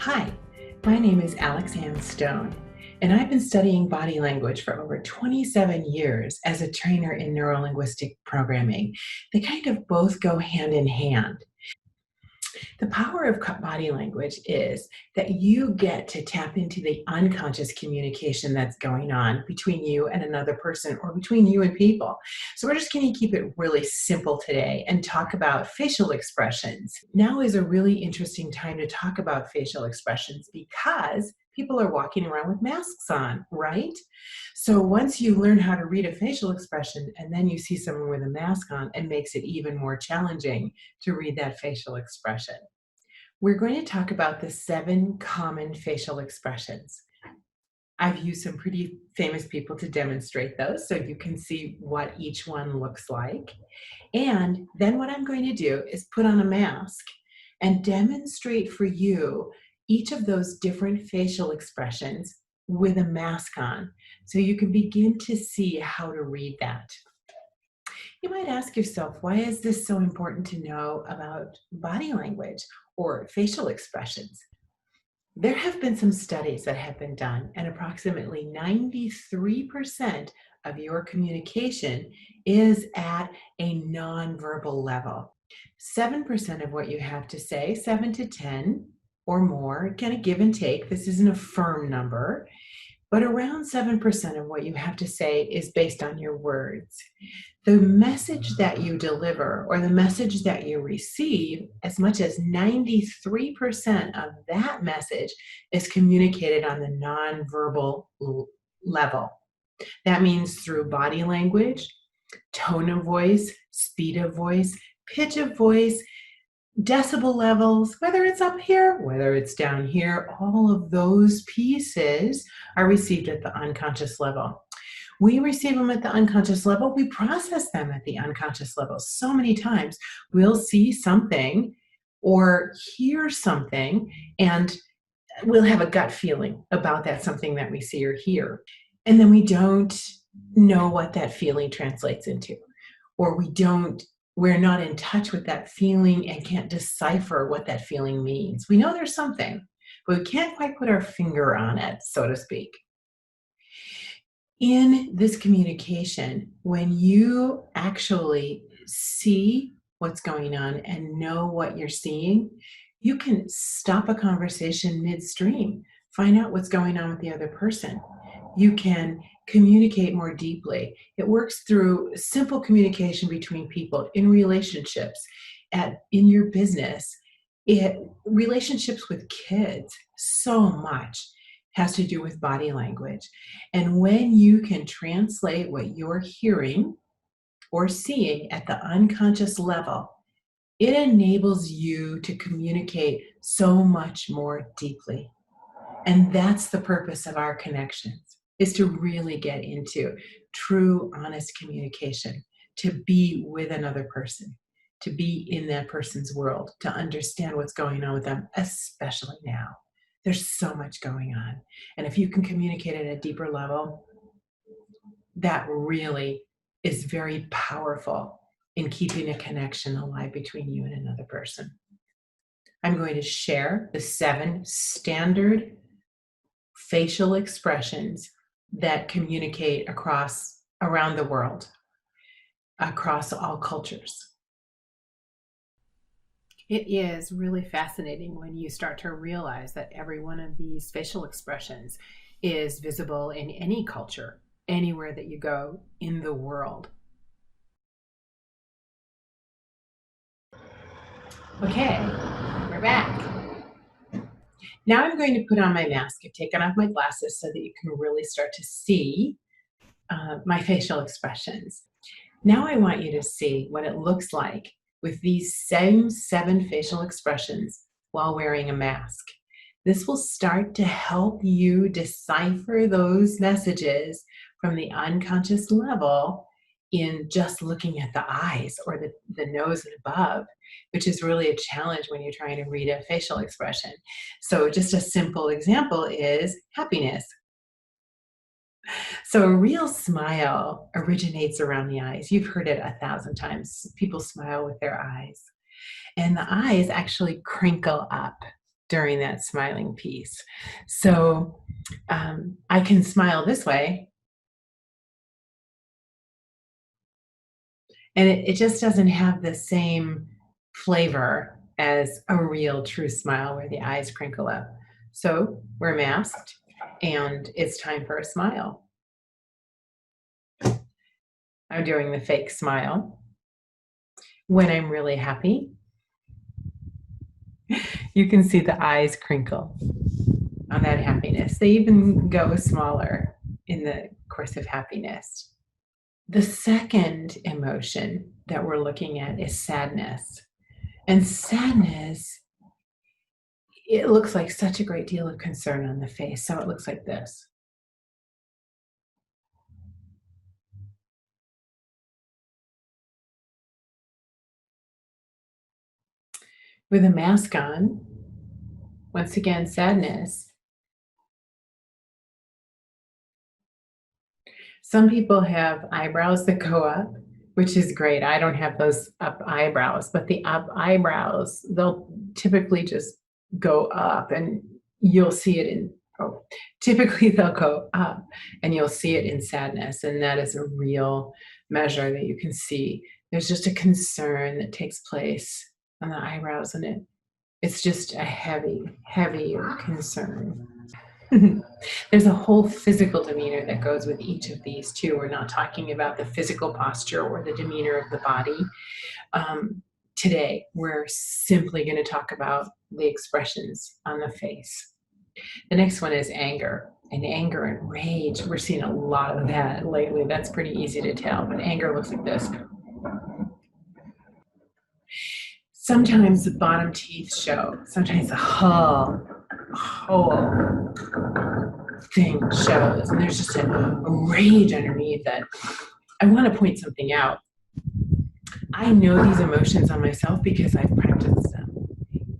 Hi, my name is Alex Ann Stone, and I've been studying body language for over 27 years as a trainer in neurolinguistic programming. They kind of both go hand in hand. The power of body language is that you get to tap into the unconscious communication that's going on between you and another person or between you and people. So, we're just going to keep it really simple today and talk about facial expressions. Now is a really interesting time to talk about facial expressions because people are walking around with masks on, right? So once you learn how to read a facial expression and then you see someone with a mask on, it makes it even more challenging to read that facial expression. We're going to talk about the 7 common facial expressions. I've used some pretty famous people to demonstrate those so you can see what each one looks like. And then what I'm going to do is put on a mask and demonstrate for you each of those different facial expressions with a mask on so you can begin to see how to read that. You might ask yourself, why is this so important to know about body language or facial expressions? There have been some studies that have been done, and approximately 93% of your communication is at a nonverbal level. 7% of what you have to say, 7 to 10 or more, kind of give and take. This isn't a firm number, but around 7% of what you have to say is based on your words. The message that you deliver or the message that you receive, as much as 93% of that message is communicated on the nonverbal level. That means through body language, tone of voice, speed of voice, pitch of voice, decibel levels, whether it's up here, whether it's down here, all of those pieces are received at the unconscious level. We receive them at the unconscious level. We process them at the unconscious level. So many times we'll see something or hear something, and we'll have a gut feeling about that something that we see or hear. And then we don't know what that feeling translates into, or we're not in touch with that feeling and can't decipher what that feeling means. We know there's something, but we can't quite put our finger on it, so to speak. In this communication, when you actually see what's going on and know what you're seeing, you can stop a conversation midstream, find out what's going on with the other person. You can communicate more deeply. It works through simple communication between people in relationships, in your business, relationships with kids. So much has to do with body language. And when you can translate what you're hearing or seeing at the unconscious level, it enables you to communicate so much more deeply. And that's the purpose of our connections, is to really get into true, honest communication, to be with another person, to be in that person's world, to understand what's going on with them, especially now. There's so much going on. And if you can communicate at a deeper level, that really is very powerful in keeping a connection alive between you and another person. I'm going to share the 7 standard facial expressions that communicate around the world, across all cultures. It is really fascinating when you start to realize that every one of these facial expressions is visible in any culture, anywhere that you go in the world. Okay, we're back. Now I'm going to put on my mask. I've taken off my glasses so that you can really start to see my facial expressions. Now I want you to see what it looks like with these same 7 facial expressions while wearing a mask. This will start to help you decipher those messages from the unconscious level in just looking at the eyes or the nose and above, which is really a challenge when you're trying to read a facial expression. So just a simple example is happiness. So a real smile originates around the eyes. You've heard it 1,000 times. People smile with their eyes. And the eyes actually crinkle up. during that smiling piece. So I can smile this way, and it just doesn't have the same flavor as a real true smile where the eyes crinkle up. So we're masked, and it's time for a smile. I'm doing the fake smile. When I'm really happy, you can see the eyes crinkle on that happiness. They even go smaller in the course of happiness. The second emotion that we're looking at is sadness. And sadness, it looks like such a great deal of concern on the face. So it looks like this. With a mask on, once again, sadness. Some people have eyebrows that go up, which is great. I don't have those up eyebrows, but the up eyebrows, they'll typically just go up and you'll see it in, oh, typically they'll go up and you'll see it in sadness. And that is a real measure that you can see. There's just a concern that takes place on the eyebrows, and it's just a heavy, heavy concern. There's a whole physical demeanor that goes with each of these too. We're not talking about the physical posture or the demeanor of the body. Today, we're simply going to talk about the expressions on the face. The next one is anger. And anger and rage, we're seeing a lot of that lately. That's pretty easy to tell, but anger looks like this. Sometimes the bottom teeth show. Sometimes the whole thing shows, and there's just a rage underneath it. I want to point something out. I know these emotions on myself because I've practiced them.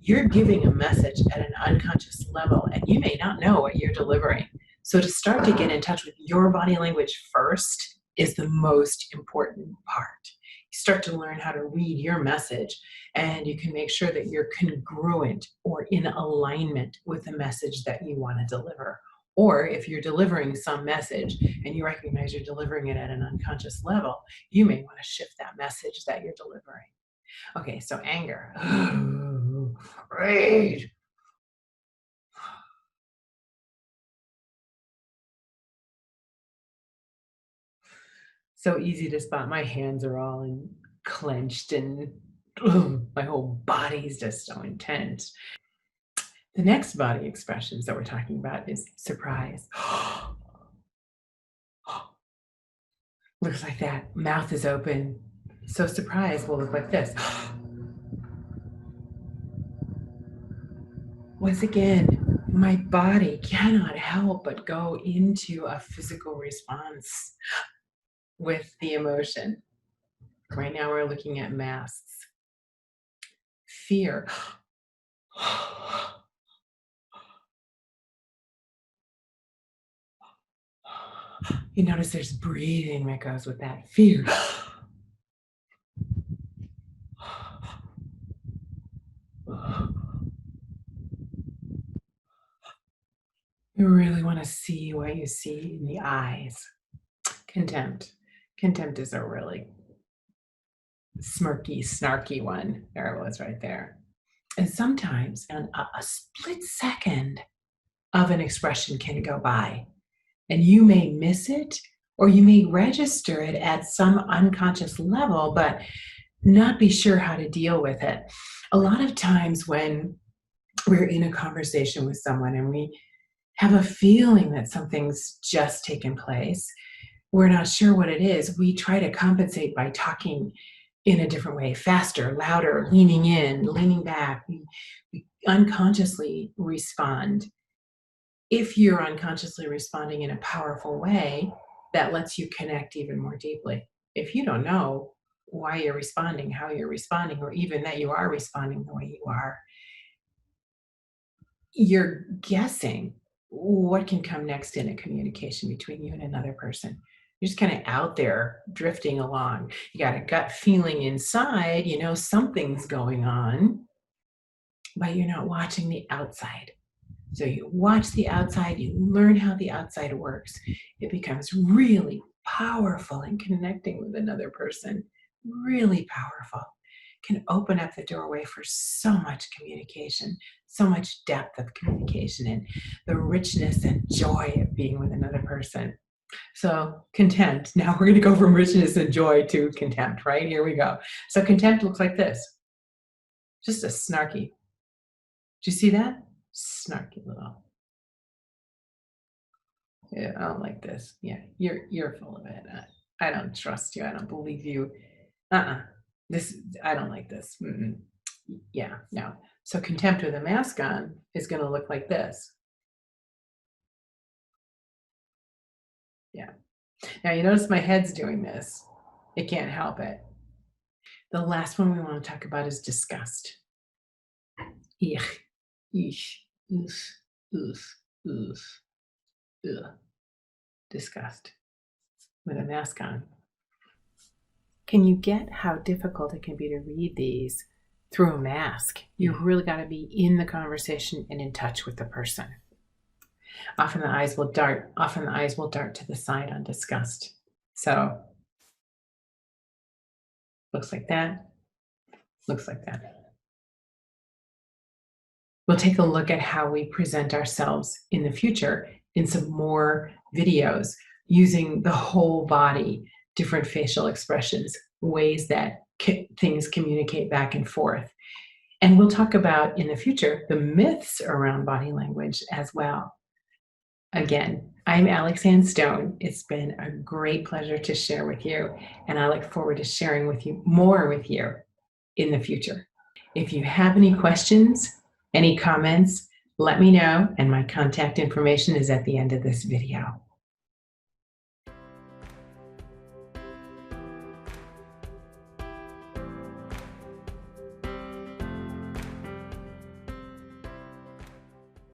You're giving a message at an unconscious level, and you may not know what you're delivering. So to start to get in touch with your body language first is the most important part. You start to learn how to read your message, and you can make sure that you're congruent or in alignment with the message that you want to deliver. Or if you're delivering some message and you recognize you're delivering it at an unconscious level, you may want to shift that message that you're delivering. Okay, so anger, rage. So easy to spot. My hands are all clenched, and my whole body's just so intense. The next body expressions that we're talking about is surprise. Looks like that. Mouth is open. So surprise will look like this. Once again, my body cannot help but go into a physical response with the emotion. Right now we're looking at masks. Fear. You notice there's breathing that goes with that. Fear. You really want to see what you see in the eyes. Contempt. Contempt is a really smirky, snarky one. There it was right there. And sometimes a split second of an expression can go by, and you may miss it, or you may register it at some unconscious level, but not be sure how to deal with it. A lot of times when we're in a conversation with someone and we have a feeling that something's just taken place, we're not sure what it is, we try to compensate by talking in a different way, faster, louder, leaning in, leaning back. We unconsciously respond. If you're unconsciously responding in a powerful way, that lets you connect even more deeply. If you don't know why you're responding, how you're responding, or even that you are responding the way you are, you're guessing what can come next in a communication between you and another person. You're just kind of out there drifting along. You got a gut feeling inside, you know something's going on, but you're not watching the outside. So you watch the outside, you learn how the outside works. It becomes really powerful in connecting with another person, really powerful. Can open up the doorway for so much communication, so much depth of communication, and the richness and joy of being with another person. So contempt. Now we're going to go from richness and joy to contempt, right? Here we go. So contempt looks like this. Just a snarky. Do you see that? Snarky little. Yeah, I don't like this. Yeah, you're full of it. I don't trust you. I don't believe you. Uh-uh. This I don't like this. Mm-mm. Yeah, no. So contempt with a mask on is going to look like this. Yeah. Now you notice my head's doing this. It can't help it. The last one we want to talk about is disgust. Ich, ich, us, us, us, ugh. Disgust with a mask on. Can you get how difficult it can be to read these through a mask? You really got to be in the conversation and in touch with the person. Often the eyes will dart to the side on disgust. So looks like that. Looks like that. We'll take a look at how we present ourselves in the future in some more videos using the whole body, different facial expressions, ways that things communicate back and forth. And we'll talk about in the future the myths around body language as well. Again, I'm Alex Ann Stone. It's been a great pleasure to share with you, and I look forward to sharing with you more with you in the future. If you have any questions, any comments, let me know, and my contact information is at the end of this video.